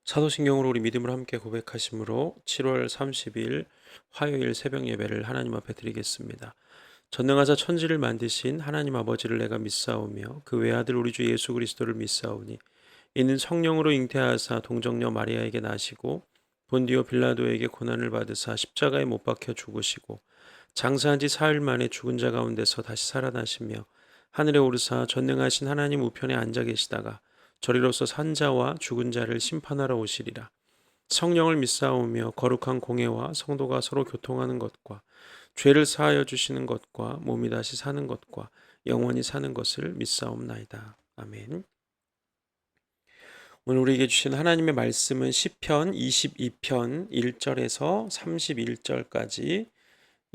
사도신경으로 우리 믿음을 함께 고백하심으로 7월 30일 화요일 새벽 예배를 하나님 앞에 드리겠습니다. 전능하사 천지를 만드신 하나님 아버지를 내가 믿사오며 그 외아들 우리 주 예수 그리스도를 믿사오니 이는 성령으로 잉태하사 동정녀 마리아에게 나시고 본디오 빌라도에게 고난을 받으사 십자가에 못 박혀 죽으시고 장사한 지 사흘 만에 죽은 자 가운데서 다시 살아나시며 하늘에 오르사 전능하신 하나님 우편에 앉아 계시다가 저리로서 산 자와 죽은 자를 심판하러 오시리라. 성령을 믿사오며 거룩한 공회와 성도가 서로 교통하는 것과 죄를 사하여 주시는 것과 몸이 다시 사는 것과 영원히 사는 것을 믿사옵나이다. 아멘. 오늘 우리에게 주신 하나님의 말씀은 시편 22편 1절에서 31절까지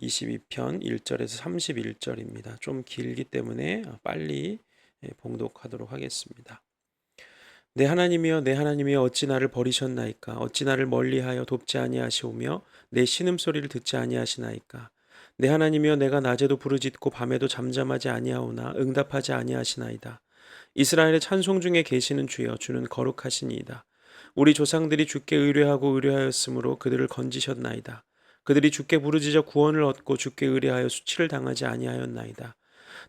22편 1절에서 31절입니다. 좀 길기 때문에 빨리 봉독하도록 하겠습니다. 내 하나님이여 내 하나님이여 어찌 나를 버리셨나이까 어찌 나를 멀리하여 돕지 아니하시오며 내 신음소리를 듣지 아니하시나이까 내 하나님이여 내가 낮에도 부르짖고 밤에도 잠잠하지 아니하오나 응답하지 아니하시나이다. 이스라엘의 찬송 중에 계시는 주여 주는 거룩하시니이다. 우리 조상들이 주께 의뢰하고 의뢰하였으므로 그들을 건지셨나이다. 그들이 주께 부르짖어 구원을 얻고 주께 의뢰하여 수치를 당하지 아니하였나이다.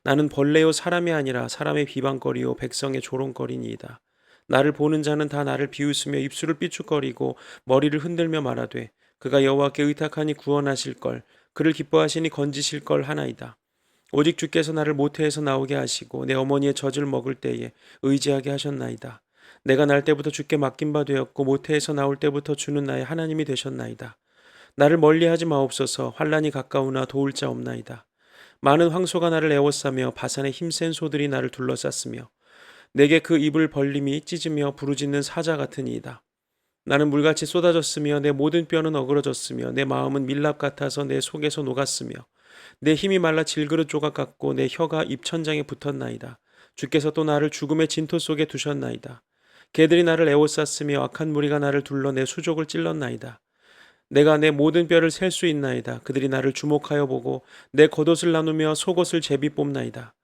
나는 벌레요 사람이 아니라 사람의 비방거리요 백성의 조롱거리니이다. 나를 보는 자는 다 나를 비웃으며 입술을 삐죽거리고 머리를 흔들며 말하되 그가 여호와께 의탁하니 구원하실 걸 그를 기뻐하시니 건지실 걸 하나이다. 오직 주께서 나를 모태에서 나오게 하시고 내 어머니의 젖을 먹을 때에 의지하게 하셨나이다. 내가 날 때부터 주께 맡긴 바 되었고 모태에서 나올 때부터 주는 나의 하나님이 되셨나이다. 나를 멀리하지 마옵소서. 환난이 가까우나 도울 자 없나이다. 많은 황소가 나를 에워싸며 바산의 힘센 소들이 나를 둘러쌌으며 내게 그 입을 벌림이 찢으며 부르짖는 사자 같으니이다. 나는 물같이 쏟아졌으며 내 모든 뼈는 어그러졌으며 내 마음은 밀랍 같아서 내 속에서 녹았으며 내 힘이 말라 질그릇 조각 같고 내 혀가 입천장에 붙었나이다. 주께서 또 나를 죽음의 진토 속에 두셨나이다. 개들이 나를 에워쌌으며 악한 무리가 나를 둘러 내 수족을 찔렀나이다. 내가 내 모든 뼈를 셀 수 있나이다. 그들이 나를 주목하여 보고 내 겉옷을 나누며 속옷을 제비 뽑나이다.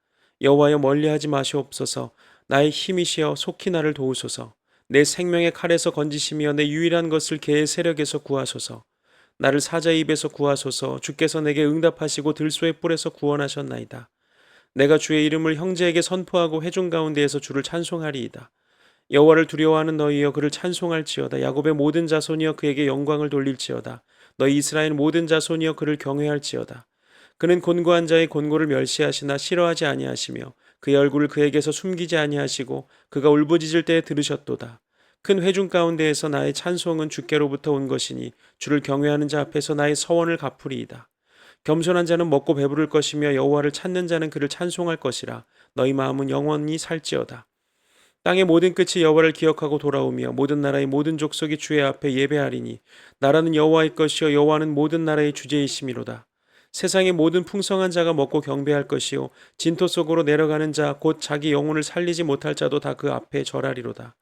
여호와여 멀리하지 마시옵소서. 나의 힘이시여 속히 나를 도우소서. 내 생명의 칼에서 건지시며 내 유일한 것을 개의 세력에서 구하소서. 나를 사자의 입에서 구하소서. 주께서 내게 응답하시고 들소의 뿔에서 구원하셨나이다. 내가 주의 이름을 형제에게 선포하고 회중 가운데에서 주를 찬송하리이다. 여호와를 두려워하는 너희여 그를 찬송할지어다. 야곱의 모든 자손이여 그에게 영광을 돌릴지어다. 너희 이스라엘 모든 자손이여 그를 경외할지어다. 그는 곤고한 자의 곤고를 멸시하시나 싫어하지 아니하시며 그의 얼굴을 그에게서 숨기지 아니하시고 그가 울부짖을 때에 들으셨도다. 큰 회중 가운데에서 나의 찬송은 주께로부터 온 것이니 주를 경외하는 자 앞에서 나의 서원을 갚으리이다. 겸손한 자는 먹고 배부를 것이며 여호와를 찾는 자는 그를 찬송할 것이라. 너희 마음은 영원히 살지어다. 땅의 모든 끝이 여호와를 기억하고 돌아오며 모든 나라의 모든 족속이 주의 앞에 예배하리니 나라는 여호와의 것이요 여호와는 모든 나라의 주제이심이로다. 세상의 모든 풍성한 자가 먹고 경배할 것이요 진토 속으로 내려가는 자 곧 자기 영혼을 살리지 못할 자도 다 그 앞에 절하리로다.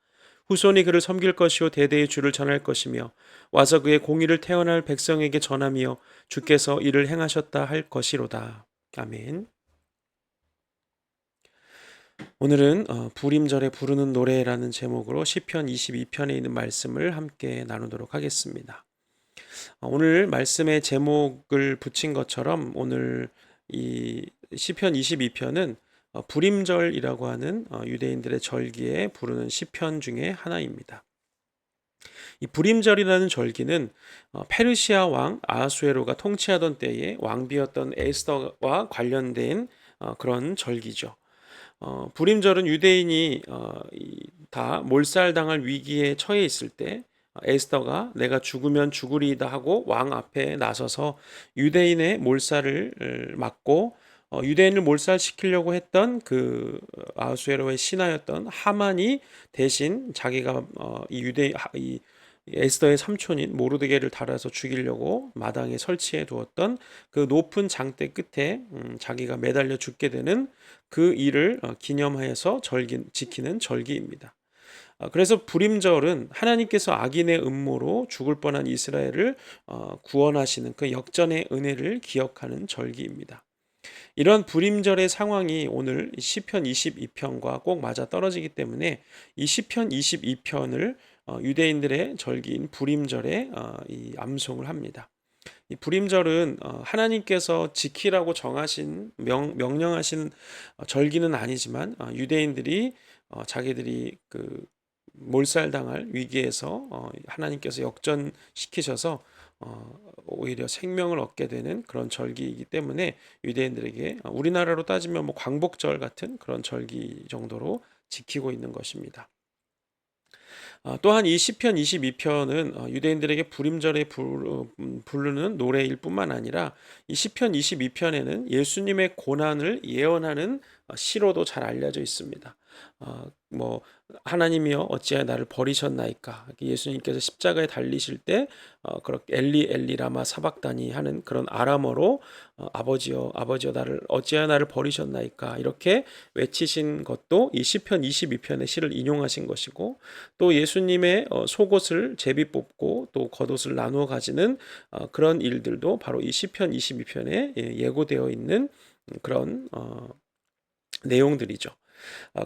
후손이 그를 섬길 것이요 대대의 주를 전할 것이며 와서 그의 공의를 태어날 백성에게 전하며 주께서 이를 행하셨다 할 것이로다. 아멘. 오늘은 불임절에 부르는 노래라는 제목으로 시편 22편에 있는 말씀을 함께 나누도록 하겠습니다. 오늘 말씀의 제목을 붙인 것처럼 오늘 이 시편 22편은 불임절이라고 하는 유대인들의 절기에 부르는 시편 중에 하나입니다. 이 불임절이라는 절기는 페르시아 왕 아하수에로가 통치하던 때에 왕비였던 에스더와 관련된 그런 절기죠. 불임절은 유대인이 다 몰살당할 위기에 처해 있을 때 에스더가 내가 죽으면 죽으리이다 하고 왕 앞에 나서서 유대인의 몰살을 막고 유대인을 몰살시키려고 했던 그 아하수에로의 신하였던 하만이 대신 자기가 이 에스더의 삼촌인 모르드게를 달아서 죽이려고 마당에 설치해 두었던 그 높은 장대 끝에 자기가 매달려 죽게 되는 그 일을 기념하여서 지키는 절기입니다. 그래서 불임절은 하나님께서 악인의 음모로 죽을 뻔한 이스라엘을 구원하시는 그 역전의 은혜를 기억하는 절기입니다. 이런 불임절의 상황이 오늘 시편 22편과 꼭 맞아 떨어지기 때문에 이 시편 22편을 유대인들의 절기인 불임절에 이 암송을 합니다. 이 불임절은 하나님께서 지키라고 정하신 명령하신 절기는 아니지만 유대인들이 자기들이 그 몰살당할 위기에서 하나님께서 역전시키셔서 오히려 생명을 얻게 되는 그런 절기이기 때문에 유대인들에게 우리나라로 따지면 뭐 광복절 같은 그런 절기 정도로 지키고 있는 것입니다. 또한 이 시편 22편은 유대인들에게 불임절에 부르는 노래일 뿐만 아니라 이 시편 22편에는 예수님의 고난을 예언하는 시로도 잘 알려져 있습니다. 뭐 하나님이여 어찌하여 나를 버리셨나이까. 예수님께서 십자가에 달리실 때 그렇게 엘리 엘리 라마 사박다니 하는 그런 아람어로 아버지여 나를 어찌하여 나를 버리셨나이까 이렇게 외치신 것도 이 시편 22편의 시를 인용하신 것이고, 또 예수님의 속옷을 제비 뽑고 또 겉옷을 나누어 가지는 그런 일들도 바로 이 시편 22편에 예고되어 있는 그런 내용들이죠.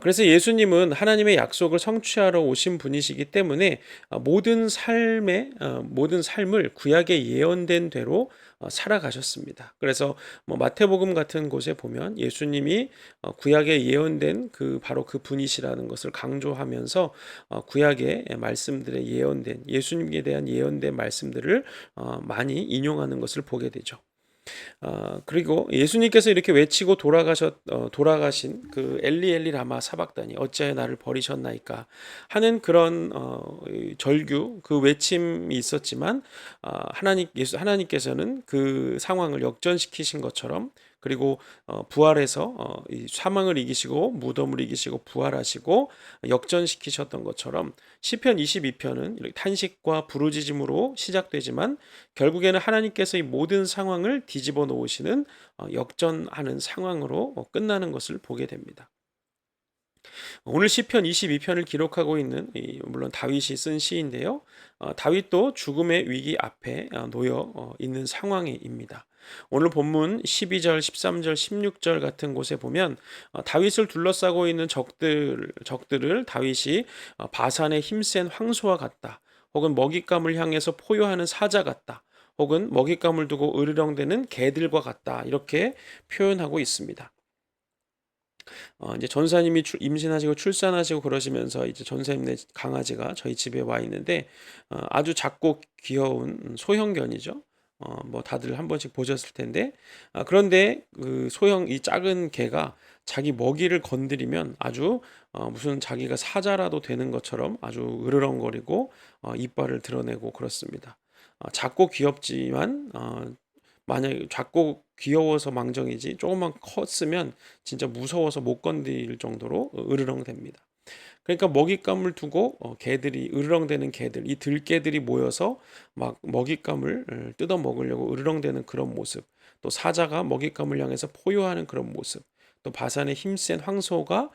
그래서 예수님은 하나님의 약속을 성취하러 오신 분이시기 때문에 모든 삶을 구약에 예언된 대로 살아가셨습니다. 그래서 뭐 마태복음 같은 곳에 보면 예수님이 구약에 예언된 바로 그 분이시라는 것을 강조하면서 구약의 말씀들에 예언된 예수님에 대한 예언된 말씀들을 많이 인용하는 것을 보게 되죠. 그리고 예수님께서 이렇게 외치고 돌아가신 그 엘리 엘리 라마 사박다니 어찌하여 나를 버리셨나이까 하는 그런 절규 그 외침이 있었지만 하나님께서는 그 상황을 역전시키신 것처럼, 그리고 부활해서 이 사망을 이기시고 무덤을 이기시고 부활하시고 역전시키셨던 것처럼 시편 22편은 이렇게 탄식과 부르짖음으로 시작되지만 결국에는 하나님께서 이 모든 상황을 뒤집어 놓으시는 역전하는 상황으로 끝나는 것을 보게 됩니다. 오늘 시편 22편을 기록하고 있는 물론 다윗이 쓴 시인데요. 다윗도 죽음의 위기 앞에 놓여 있는 상황입니다. 오늘 본문 12절, 13절, 16절 같은 곳에 보면 다윗을 둘러싸고 있는 적들을 다윗이 바산의 힘센 황소와 같다, 혹은 먹잇감을 향해서 포효하는 사자 같다, 혹은 먹잇감을 두고 으르렁대는 개들과 같다, 이렇게 표현하고 있습니다. 이제 전사님이 임신하시고 출산하시고 그러시면서 이제 전사님네 강아지가 저희 집에 와 있는데 아주 작고 귀여운 소형견이죠. 뭐 다들 한 번씩 보셨을 텐데 그런데 그 이 작은 개가 자기 먹이를 건드리면 아주 무슨 자기가 사자라도 되는 것처럼 아주 으르렁거리고 이빨을 드러내고 그렇습니다. 작고 귀엽지만 만약에 작고 귀여워서 망정이지 조금만 컸으면 진짜 무서워서 못 건드릴 정도로 으르렁댑니다. 그러니까 먹잇감을 두고 개들이 으르렁대는 개들, 이 들개들이 모여서 막 먹잇감을 뜯어 먹으려고 으르렁대는 그런 모습, 또 사자가 먹잇감을 향해서 포효하는 그런 모습, 또 바산의 힘센 황소가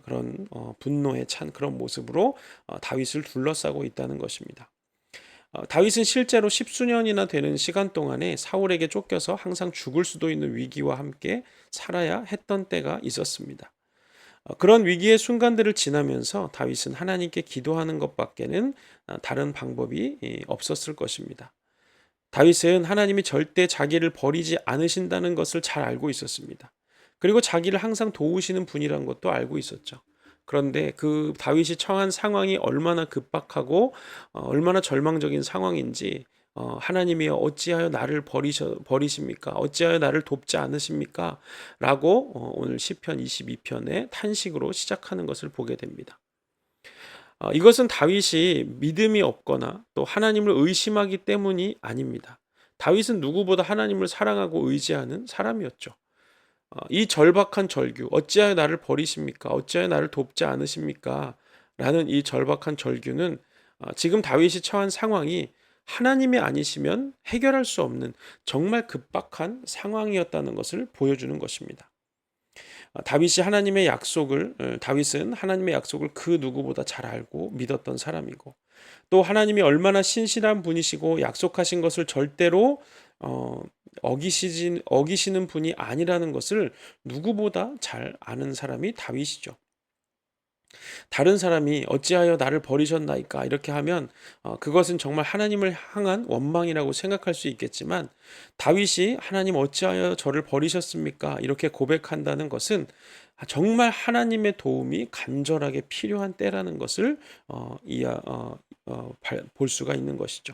그런 분노에 찬 그런 모습으로 다윗을 둘러싸고 있다는 것입니다. 다윗은 실제로 십수년이나 되는 시간 동안에 사울에게 쫓겨서 항상 죽을 수도 있는 위기와 함께 살아야 했던 때가 있었습니다. 그런 위기의 순간들을 지나면서 다윗은 하나님께 기도하는 것밖에는 다른 방법이 없었을 것입니다. 다윗은 하나님이 절대 자기를 버리지 않으신다는 것을 잘 알고 있었습니다. 그리고 자기를 항상 도우시는 분이란 것도 알고 있었죠. 그런데 그 다윗이 처한 상황이 얼마나 급박하고 얼마나 절망적인 상황인지 하나님이 어찌하여 나를 버리십니까? 어찌하여 나를 돕지 않으십니까? 라고 오늘 시편 22편의 탄식으로 시작하는 것을 보게 됩니다. 이것은 다윗이 믿음이 없거나 또 하나님을 의심하기 때문이 아닙니다. 다윗은 누구보다 하나님을 사랑하고 의지하는 사람이었죠. 이 절박한 절규, 어찌하여 나를 버리십니까? 어찌하여 나를 돕지 않으십니까? 라는 이 절박한 절규는 지금 다윗이 처한 상황이 하나님이 아니시면 해결할 수 없는 정말 급박한 상황이었다는 것을 보여주는 것입니다. 다윗은 하나님의 약속을 그 누구보다 잘 알고 믿었던 사람이고, 또 하나님이 얼마나 신실한 분이시고 약속하신 것을 절대로 어기시는 분이 아니라는 것을 누구보다 잘 아는 사람이 다윗이죠. 다른 사람이 어찌하여 나를 버리셨나이까 이렇게 하면 그것은 정말 하나님을 향한 원망이라고 생각할 수 있겠지만, 다윗이 하나님 어찌하여 저를 버리셨습니까 이렇게 고백한다는 것은 정말 하나님의 도움이 간절하게 필요한 때라는 것을 볼 수가 있는 것이죠.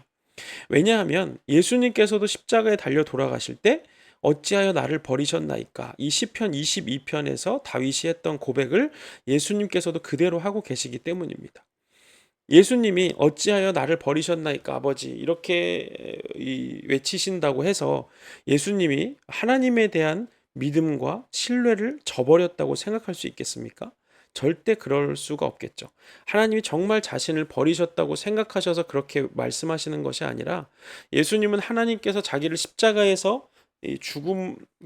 왜냐하면 예수님께서도 십자가에 달려 돌아가실 때 어찌하여 나를 버리셨나이까, 이 시편 22편에서 다윗이 했던 고백을 예수님께서도 그대로 하고 계시기 때문입니다. 예수님이 어찌하여 나를 버리셨나이까 아버지 이렇게 외치신다고 해서 예수님이 하나님에 대한 믿음과 신뢰를 저버렸다고 생각할 수 있겠습니까? 절대 그럴 수가 없겠죠. 하나님이 정말 자신을 버리셨다고 생각하셔서 그렇게 말씀하시는 것이 아니라, 예수님은 하나님께서 자기를 십자가에서 이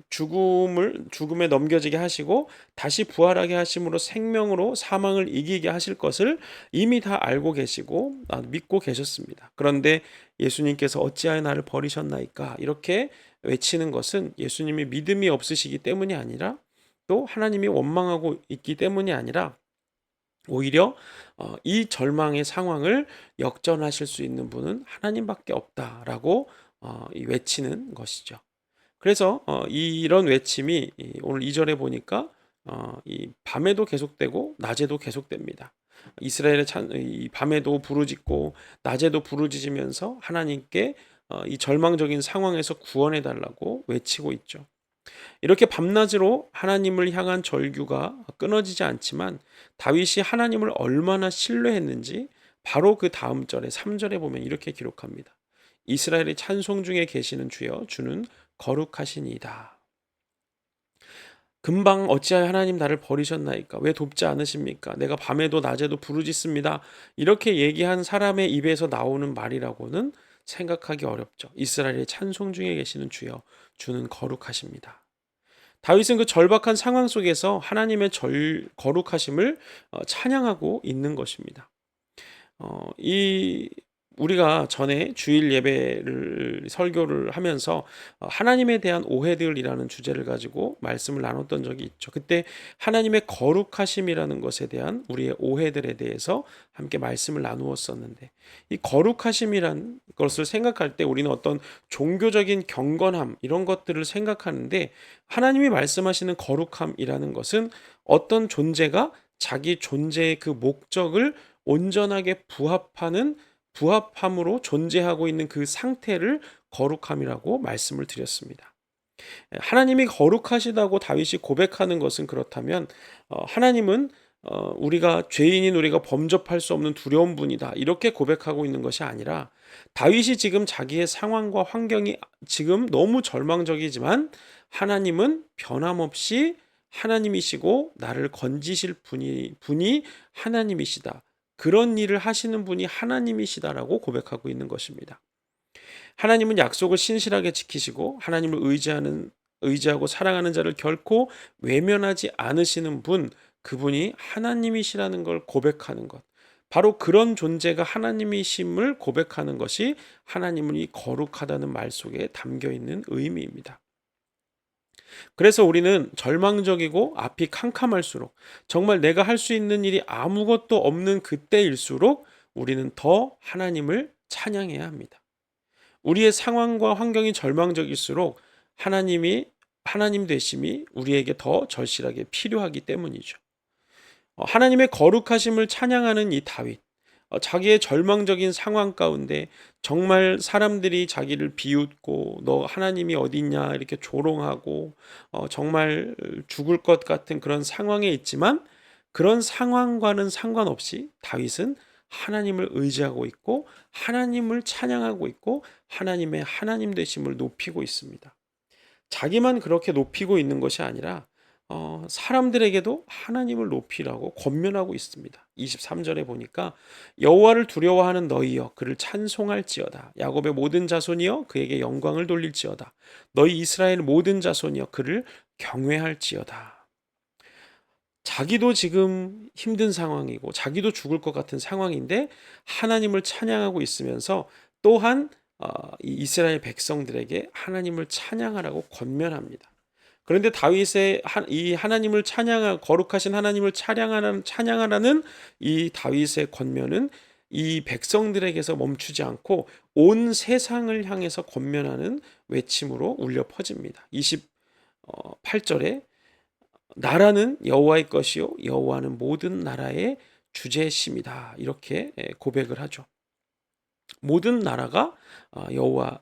죽음에 넘겨지게 하시고 다시 부활하게 하심으로 생명으로 사망을 이기게 하실 것을 이미 다 알고 계시고 믿고 계셨습니다. 그런데 예수님께서 어찌하여 나를 버리셨나이까 이렇게 외치는 것은 예수님이 믿음이 없으시기 때문이 아니라, 또 하나님이 원망하고 있기 때문이 아니라, 오히려 이 절망의 상황을 역전하실 수 있는 분은 하나님밖에 없다라고 외치는 것이죠. 그래서 이런 외침이 오늘 2절에 보니까 이 밤에도 계속되고 낮에도 계속됩니다. 이 밤에도 부르짖고 낮에도 부르짖으면서 하나님께 이 절망적인 상황에서 구원해 달라고 외치고 있죠. 이렇게 밤낮으로 하나님을 향한 절규가 끊어지지 않지만, 다윗이 하나님을 얼마나 신뢰했는지 바로 그 다음 절에 3절에 보면 이렇게 기록합니다. 이스라엘의 찬송 중에 계시는 주여, 주는 거룩하시니이다. 금방 어찌하여 하나님 나를 버리셨나이까, 왜 돕지 않으십니까, 내가 밤에도 낮에도 부르짖습니다, 이렇게 얘기한 사람의 입에서 나오는 말이라고는 생각하기 어렵죠. 이스라엘의 찬송 중에 계시는 주여, 주는 거룩하십니다. 다윗은 그 절박한 상황 속에서 하나님의 거룩하심을 찬양하고 있는 것입니다. 이 우리가 전에 주일 예배를 설교를 하면서 하나님에 대한 오해들이라는 주제를 가지고 말씀을 나눴던 적이 있죠. 그때 하나님의 거룩하심이라는 것에 대한 우리의 오해들에 대해서 함께 말씀을 나누었었는데, 이 거룩하심이란 것을 생각할 때 우리는 어떤 종교적인 경건함 이런 것들을 생각하는데, 하나님이 말씀하시는 거룩함이라는 것은 어떤 존재가 자기 존재의 그 목적을 온전하게 부합함으로 존재하고 있는 그 상태를 거룩함이라고 말씀을 드렸습니다. 하나님이 거룩하시다고 다윗이 고백하는 것은, 그렇다면 하나님은 죄인인 우리가 범접할 수 없는 두려운 분이다 이렇게 고백하고 있는 것이 아니라, 다윗이 지금 자기의 상황과 환경이 지금 너무 절망적이지만 하나님은 변함없이 하나님이시고 나를 건지실 분이 하나님이시다, 그런 일을 하시는 분이 하나님이시다라고 고백하고 있는 것입니다. 하나님은 약속을 신실하게 지키시고 하나님을 의지하고 사랑하는 자를 결코 외면하지 않으시는 분, 그분이 하나님이시라는 걸 고백하는 것, 바로 그런 존재가 하나님이심을 고백하는 것이 하나님이 거룩하다는 말 속에 담겨 있는 의미입니다. 그래서 우리는 절망적이고 앞이 캄캄할수록, 정말 내가 할 수 있는 일이 아무것도 없는 그때일수록 우리는 더 하나님을 찬양해야 합니다. 우리의 상황과 환경이 절망적일수록 하나님 되심이 우리에게 더 절실하게 필요하기 때문이죠. 하나님의 거룩하심을 찬양하는 이 다윗, 자기의 절망적인 상황 가운데 정말 사람들이 자기를 비웃고 너 하나님이 어디 있냐 이렇게 조롱하고 정말 죽을 것 같은 그런 상황에 있지만, 그런 상황과는 상관없이 다윗은 하나님을 의지하고 있고 하나님을 찬양하고 있고 하나님의 하나님 되심을 높이고 있습니다. 자기만 그렇게 높이고 있는 것이 아니라 사람들에게도 하나님을 높이라고 권면하고 있습니다. 23절에 보니까 여호와를 두려워하는 너희여 그를 찬송할지어다. 야곱의 모든 자손이여 그에게 영광을 돌릴지어다. 너희 이스라엘 모든 자손이여 그를 경외할지어다. 자기도 지금 힘든 상황이고 자기도 죽을 것 같은 상황인데 하나님을 찬양하고 있으면서 또한 이 이스라엘 백성들에게 하나님을 찬양하라고 권면합니다. 그런데 다윗의 이 하나님을 거룩하신 하나님을 찬양하라는 이 다윗의 권면은 이 백성들에게서 멈추지 않고 온 세상을 향해서 권면하는 외침으로 울려 퍼집니다. 28절에 나라는 여호와의 것이요 여호와는 모든 나라의 주제심이다. 이렇게 고백을 하죠. 모든 나라가 여호와의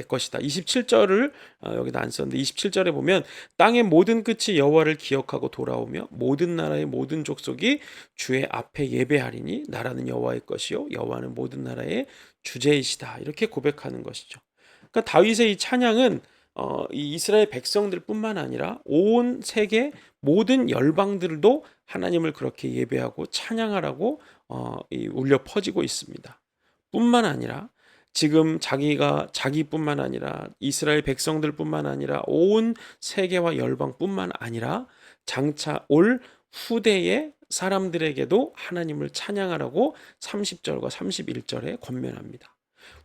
것이다. 27절을 여기다 안 썼는데 27절에 보면 땅의 모든 끝이 여호와를 기억하고 돌아오며 모든 나라의 모든 족속이 주의 앞에 예배하리니 나라는 여호와의 것이요 여호와는 모든 나라의 주제이시다. 이렇게 고백하는 것이죠. 그러니까 다윗의 이 찬양은 이 이스라엘 백성들뿐만 아니라 온 세계 모든 열방들도 하나님을 그렇게 예배하고 찬양하라고 울려 퍼지고 있습니다. 뿐만 아니라 지금 자기뿐만 아니라 이스라엘 백성들뿐만 아니라 온 세계와 열방뿐만 아니라 장차 올 후대의 사람들에게도 하나님을 찬양하라고 30절과 31절에 권면합니다.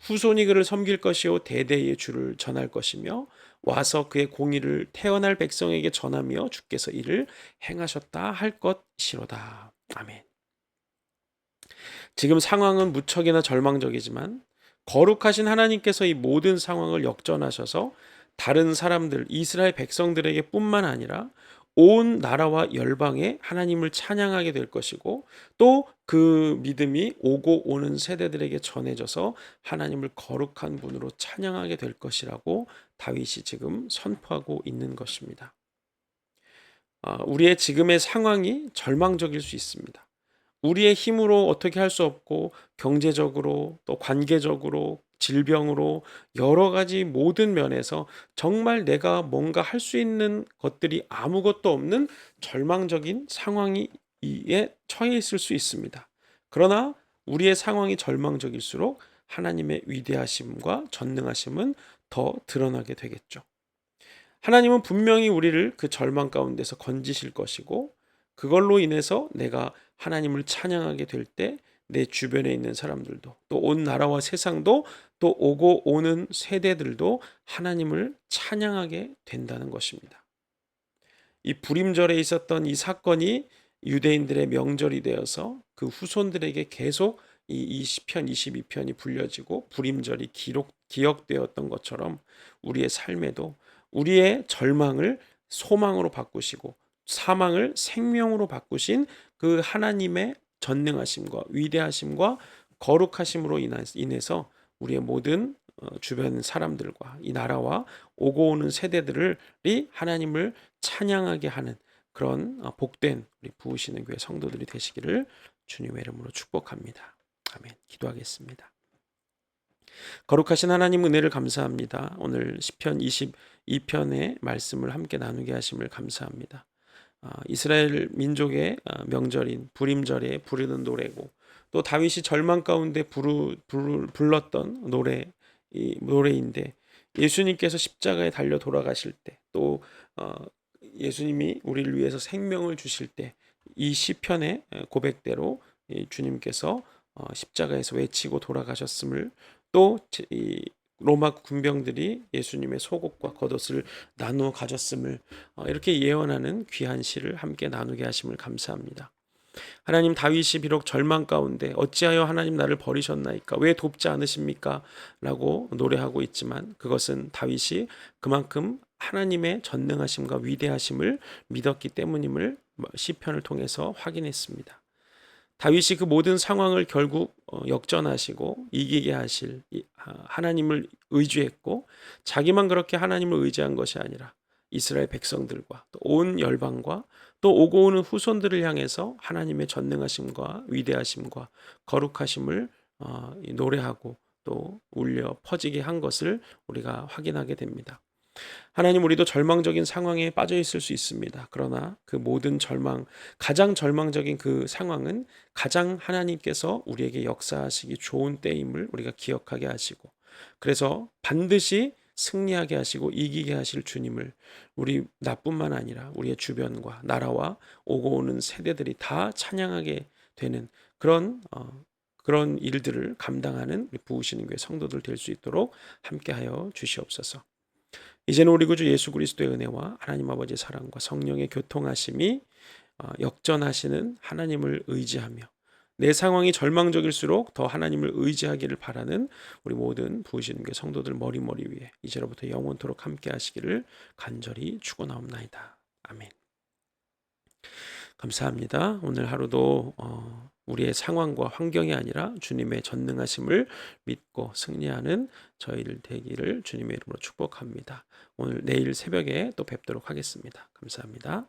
후손이 그를 섬길 것이요 대대의 주를 전할 것이며 와서 그의 공의를 태어날 백성에게 전하며 주께서 이를 행하셨다 할 것이로다. 아멘. 지금 상황은 무척이나 절망적이지만 거룩하신 하나님께서 이 모든 상황을 역전하셔서 다른 사람들 이스라엘 백성들에게 뿐만 아니라 온 나라와 열방에 하나님을 찬양하게 될 것이고 또 그 믿음이 오고 오는 세대들에게 전해져서 하나님을 거룩한 분으로 찬양하게 될 것이라고 다윗이 지금 선포하고 있는 것입니다. 우리의 지금의 상황이 절망적일 수 있습니다. 우리의 힘으로 어떻게 할 수 없고 경제적으로 또 관계적으로 질병으로 여러 가지 모든 면에서 정말 내가 뭔가 할 수 있는 것들이 아무것도 없는 절망적인 상황에 처해 있을 수 있습니다. 그러나 우리의 상황이 절망적일수록 하나님의 위대하심과 전능하심은 더 드러나게 되겠죠. 하나님은 분명히 우리를 그 절망 가운데서 건지실 것이고 그걸로 인해서 내가 하나님을 찬양하게 될 때 내 주변에 있는 사람들도 또 온 나라와 세상도 또 오고 오는 세대들도 하나님을 찬양하게 된다는 것입니다. 이 불임절에 있었던 이 사건이 유대인들의 명절이 되어서 그 후손들에게 계속 이 시편 22편이 불려지고 불임절이 기억되었던 것처럼 우리의 삶에도 우리의 절망을 소망으로 바꾸시고 사망을 생명으로 바꾸신 그 하나님의 전능하심과 위대하심과 거룩하심으로 인해서 우리의 모든 주변 사람들과 이 나라와 오고 오는 세대들이 하나님을 찬양하게 하는 그런 복된 우리 부으시는 교회 성도들이 되시기를 주님의 이름으로 축복합니다. 아멘. 기도하겠습니다. 거룩하신 하나님 은혜를 감사합니다. 오늘 시편 22편의 말씀을 함께 나누게 하심을 감사합니다. 이스라엘 민족의 명절인 불임절에 부르는 노래고 또 다윗이 절망 가운데 불렀던 노래인데 예수님께서 십자가에 달려 돌아가실 때 또 예수님이 우리를 위해서 생명을 주실 때 이 시편의 고백대로 주님께서 십자가에서 외치고 돌아가셨음을 또 로마 군병들이 예수님의 속옷과 겉옷을 나누어 가졌음을 이렇게 예언하는 귀한 시를 함께 나누게 하심을 감사합니다. 하나님 다윗이 비록 절망 가운데 어찌하여 하나님 나를 버리셨나이까 왜 돕지 않으십니까? 라고 노래하고 있지만 그것은 다윗이 그만큼 하나님의 전능하심과 위대하심을 믿었기 때문임을 시편을 통해서 확인했습니다. 다윗이 그 모든 상황을 결국 역전하시고 이기게 하실 하나님을 의지했고 자기만 그렇게 하나님을 의지한 것이 아니라 이스라엘 백성들과 또 온 열방과 또 오고 오는 후손들을 향해서 하나님의 전능하심과 위대하심과 거룩하심을 노래하고 또 울려 퍼지게 한 것을 우리가 확인하게 됩니다. 하나님, 우리도 절망적인 상황에 빠져 있을 수 있습니다. 그러나 그 모든 가장 절망적인 그 상황은 가장 하나님께서 우리에게 역사하시기 좋은 때임을 우리가 기억하게 하시고, 그래서 반드시 승리하게 하시고 이기게 하실 주님을 우리 나뿐만 아니라 우리의 주변과 나라와 오고 오는 세대들이 다 찬양하게 되는 그런 일들을 감당하는 우리 부으시는 교회 성도들 될 수 있도록 함께하여 주시옵소서. 이제는 우리 구주 예수 그리스도의 은혜와 하나님 아버지의 사랑과 성령의 교통하심이 역전하시는 하나님을 의지하며 내 상황이 절망적일수록 더 하나님을 의지하기를 바라는 우리 모든 부으시는 교회 성도들 머리머리 위에 이제로부터 영원토록 함께 하시기를 간절히 축원하옵나이다. 아멘. 감사합니다. 오늘 하루도 우리의 상황과 환경이 아니라 주님의 전능하심을 믿고 승리하는 저희들 되기를 주님의 이름으로 축복합니다. 오늘 내일 새벽에 또 뵙도록 하겠습니다. 감사합니다.